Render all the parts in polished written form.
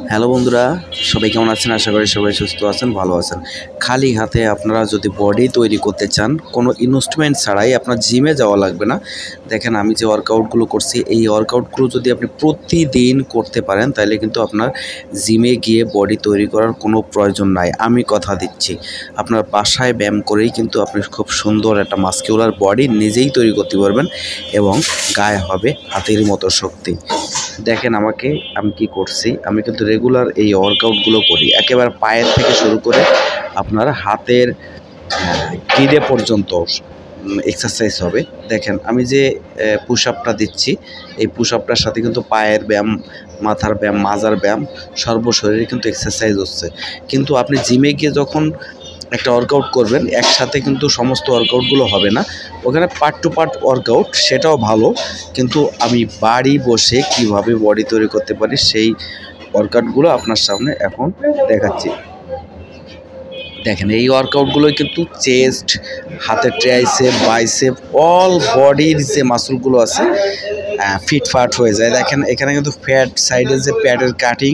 Hello বন্ধুরা, সবাই কেমন আছেন? আশা করি সবাই সুস্থ আছেন, ভালো আছেন। খালি হাতে আপনারা যদি বডি তৈরি করতে চান, কোনো ইনভেস্টমেন্ট ছাড়াই আপনার জিমে যাওয়া লাগবে না। দেখেন আমি যে ওয়ার্কআউটগুলো করছি, এই ওয়ার্কআউটগুলো যদি আপনি প্রতিদিন করতে পারেন, তাহলে কিন্তু আপনার জিমে গিয়ে বডি তৈরি করার কোনো প্রয়োজন নাই। আমি কথা দিচ্ছি, আপনার বাসায় ব্যায়াম করেই কিন্তু আপনি খুব সুন্দর একটা মাসকিউলার বডি নিজেই তৈরি করতে পারবেন এবং গায়ে হবে হাতের মতো শক্তি। দেখেন আমি কি করছি, আমি কিন্তু রেগুলার এই ওয়ার্কআউটগুলো করি, একেবারে পায়ের থেকে শুরু করে আপনার হাতের কিডে পর্যন্ত এক্সারসাইজ হবে। দেখেন আমি যে পুশ আপটা দিচ্ছি, এই পুশ আপটার সাথে কিন্তু পায়ের ব্যায়াম, মাথার ব্যায়াম, মাজার ব্যায়াম, সর্বশরীরে কিন্তু এক্সারসাইজ হচ্ছে। কিন্তু আপনি জিমে গিয়ে যখন একটা ওয়ার্কআউট করবেন, একসাথে কিন্তু সমস্ত ওয়ার্কআউটগুলো হবে না, ওখানে পার্ট টু পার্ট ওয়ার্কআউট, সেটাও ভালো। কিন্তু আমি বাড়ি বসে কিভাবে বডি তৈরি করতে পারি সেই ওয়ার্কআউটগুলো আপনার সামনে এখন দেখাচ্ছি। দেখেন এই ওয়ার্কআউটগুলোই কিন্তু চেস্ট, হাতের ট্রাইসেপ, বাইসেপ, অল বডির যে মাসলগুলো আছে ফিটফাট হয়ে যায়। দেখেন এখানে কিন্তু ফ্যাট, সাইডে যে প্যাডের কাটিং,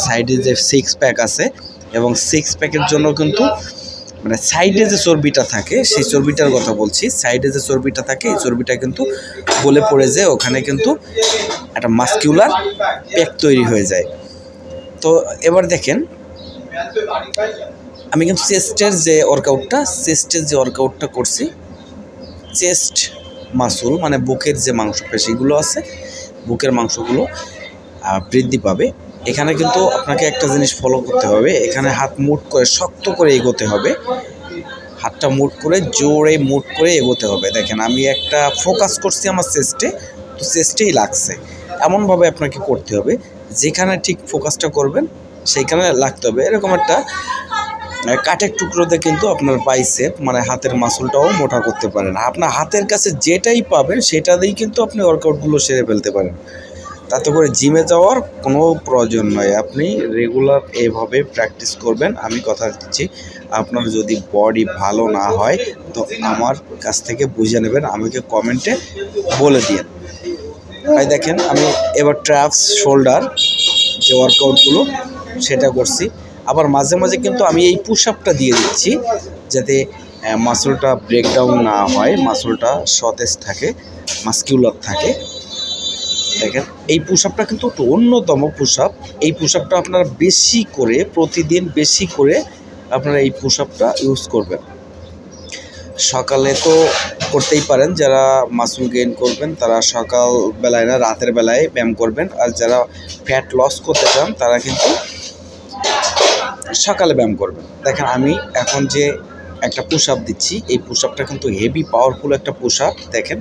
সাইডে যে সিক্স প্যাক আছে, এবং সিক্স প্যাকের জন্য কিন্তু মানে সাইডে যে চর্বিটা থাকে, সেই চর্বিটার কথা বলছি। সাইডে যে চর্বিটা থাকে, এই চর্বিটা কিন্তু গলে পড়ে যায়, ওখানে কিন্তু একটা মাসকিউলার প্যাক তৈরি হয়ে যায়। তো এবার দেখেন আমি কিন্তু চেস্টের যে ওয়ার্কআউটটা করছি, চেস্ট মাসল মানে বুকের যে মাংসপেশিগুলো আছে, বুকের মাংসগুলো বৃদ্ধি পাবে। এখানে কিন্তু আপনাকে একটা জিনিস ফলো করতে হবে, এখানে হাত মুট করে শক্ত করে এগোতে হবে, হাতটা মুট করে জোরে মুট করে এগোতে হবে। দেখেন আমি একটা ফোকাস করছি আমার চেস্টে, তো চেস্টেই লাগছে, এমনভাবে আপনাকে করতে হবে যেখানে ঠিক ফোকাসটা করবেন সেইখানে লাগতে হবে। এরকম একটা কাঠের টুকরোতে কিন্তু আপনার বাইসেপ মানে হাতের মাসলটাও মোটা করতে পারেন। আপনার হাতের কাছে যেটাই পাবেন সেটা দিয়েই কিন্তু আপনি ওয়ার্কআউটগুলো সেরে ফেলতে পারেন। তাতে করে জিমে যাওয়ার কোনো প্রয়োজন নয়, আপনি রেগুলার এভাবে প্র্যাকটিস করবেন। আমি কথা দিচ্ছি, আপনার যদি বডি ভালো না হয় তো আমার কাছ থেকে বুঝে নেবেন, আমাকে কমেন্টে বলে দিন। তাই দেখেন আমি এবার ট্রাপস, শোল্ডার যে ওয়ার্কআউটগুলো সেটা করছি। আবার মাঝে মাঝে কিন্তু আমি এই পুশ আপটা দিয়ে দিচ্ছি, যাতে মাসলটা ব্রেকডাউন না হয়, মাসলটা সতেজ থাকে, মাসকিউলার থাকে। দেখেন এই পুশ আপটা কিন্তু একটু অন্যতম পুশ আপ। এই পুশ আপটা আপনারা বেশি করে, প্রতিদিন বেশি করে আপনারা এই পুশ আপটা ইউজ করবেন। সকালে তো করতেই পারেন, যারা মাসল গেইন করবেন তারা সকাল বেলায় না, রাতের বেলায় ব্যায়াম করবেন। আর যারা ফ্যাট লস করতে চান তারা কিন্তু সকালে ব্যায়াম করবেন। দেখেন আমি এখন যে একটা পুশ আপ দিচ্ছি, এই পুশ আপটা কিন্তু হেভি পাওয়ারফুল একটা পুশ আপ। দেখেন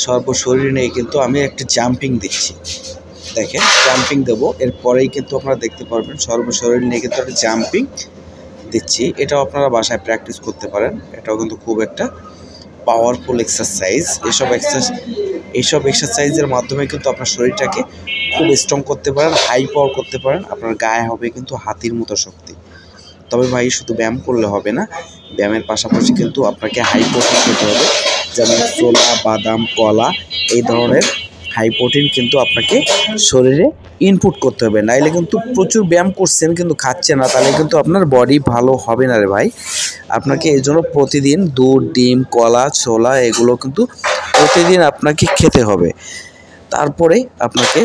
সর্বশরীর নিয়ে কিন্তু আমি একটা জাম্পিং দিচ্ছি। দেখেন জাম্পিং দেবো, এরপরেই কিন্তু আপনারা দেখতে পারবেন সর্বশরীর নিয়ে কিন্তু একটা জাম্পিং দিচ্ছি। এটাও আপনারা বাসায় প্র্যাকটিস করতে পারেন, এটাও কিন্তু খুব একটা পাওয়ারফুল এক্সারসাইজ। এইসব এক্সারসাইজের মাধ্যমে কিন্তু আপনার শরীরটাকে খুব স্ট্রং করতে পারেন, হাই পাওয়ার করতে পারেন, আপনার গায়ে হবে কিন্তু হাতির মতো শক্তি। তবে ভাই শুধু ব্যায়াম করলে হবে না, ব্যায়ামের পাশাপাশি কিন্তু আপনাকে হাই প্রোটিন খেতে হবে, যেমন ছোলা, বাদাম, কলা, এই ধরনের হাই প্রোটিন কিন্তু আপনাকে শরীরে ইনপুট করতে হবে। নাইলে কিন্তু প্রচুর ব্যায়াম করছেন কিন্তু খাচ্ছেন না, তাহলে কিন্তু আপনার বডি ভালো হবে না রে ভাই। আপনাকে এই জন্য প্রতিদিন দুধ, ডিম, কলা, ছোলা এগুলো কিন্তু প্রতিদিন আপনাকে খেতে হবে। তারপরে আপনাকে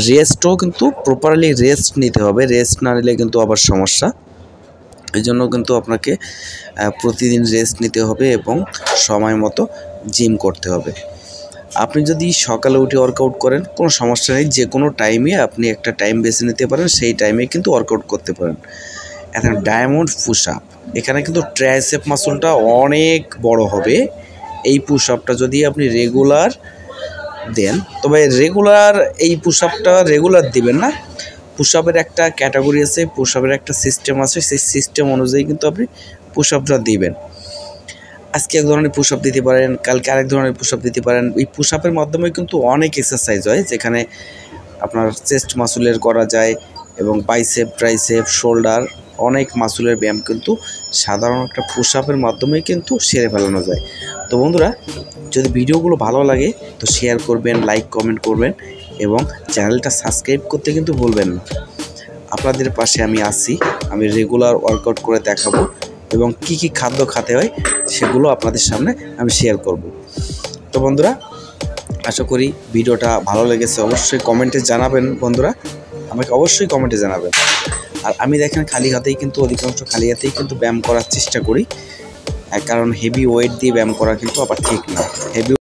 রেস্টও কিন্তু প্রপারলি রেস্ট নিতে হবে, রেস্ট না নিলে কিন্তু আবার সমস্যা। এই জন্য কিন্তু আপনাকে প্রতিদিন রেস্ট নিতে হবে এবং সময় মতো জিম করতে হবে। আপনি যদি সকালে উঠে ওয়ার্কআউট করেন কোনো সমস্যা নেই, যে কোনো টাইমে আপনি একটা টাইম বেছে নিতে পারেন, সেই টাইমে কিন্তু ওয়ার্কআউট করতে পারেন। এখন ডায়মন্ড পুশ আপ, এখানে কিন্তু ট্রাইসেপ মাসলটা অনেক বড় হবে। এই পুশ আপটা যদি আপনি রেগুলার দেন, তবে রেগুলার এই পুশ আপটা রেগুলার দিবেন না, পুশ আপের একটা ক্যাটাগরি আছে, পুশ আপের একটা সিস্টেম আছে, সেই সিস্টেম অনুযায়ী কিন্তু আপনি পুশ আপটা দিবেন। আজকে এক ধরনের পুশ আপ দিতে পারেন, কালকে আরেক ধরনের পুশ আপ দিতে পারেন। এই পুশ আপের মাধ্যমে কিন্তু অনেক এক্সারসাইজ হয়, যেখানে আপনার চেস্ট মাসুলের করা যায় এবং বাইসেপ, ট্রাইসেপ, শোল্ডার, অনেক মাসুলের ব্যায়াম কিন্তু সাধারণ একটা পুশ আপের মাধ্যমেই কিন্তু সেরে ফেলানো যায়। তো বন্ধুরা, যদি ভিডিওগুলো ভালো লাগে তো শেয়ার করবেন, লাইক, কমেন্ট করবেন এবং চ্যানেলটা সাবস্ক্রাইব করতে কিন্তু ভুলবেন না। আপনাদের পাশে আমি আছি। আমি রেগুলার ওয়ার্কআউট করে দেখাবো এবং কি কি খাদ্য খেতে হয় সেগুলো আপনাদের সামনে আমি শেয়ার করব। তো বন্ধুরা, আশা করি ভিডিওটা ভালো লেগেছে। অবশ্যই কমেন্টে জানাবেন বন্ধুরা, আমাকে অবশ্যই কমেন্টে জানাবেন। আর আমি দেখেন খালি হাতেই কিন্তু অধিকাংশ খালি হাতেই কিন্তু ব্যায়াম করার চেষ্টা করি, কারণ হেভি ওয়েট দিয়ে ব্যায়াম করা কিন্তু আবার ঠিক না। হেভি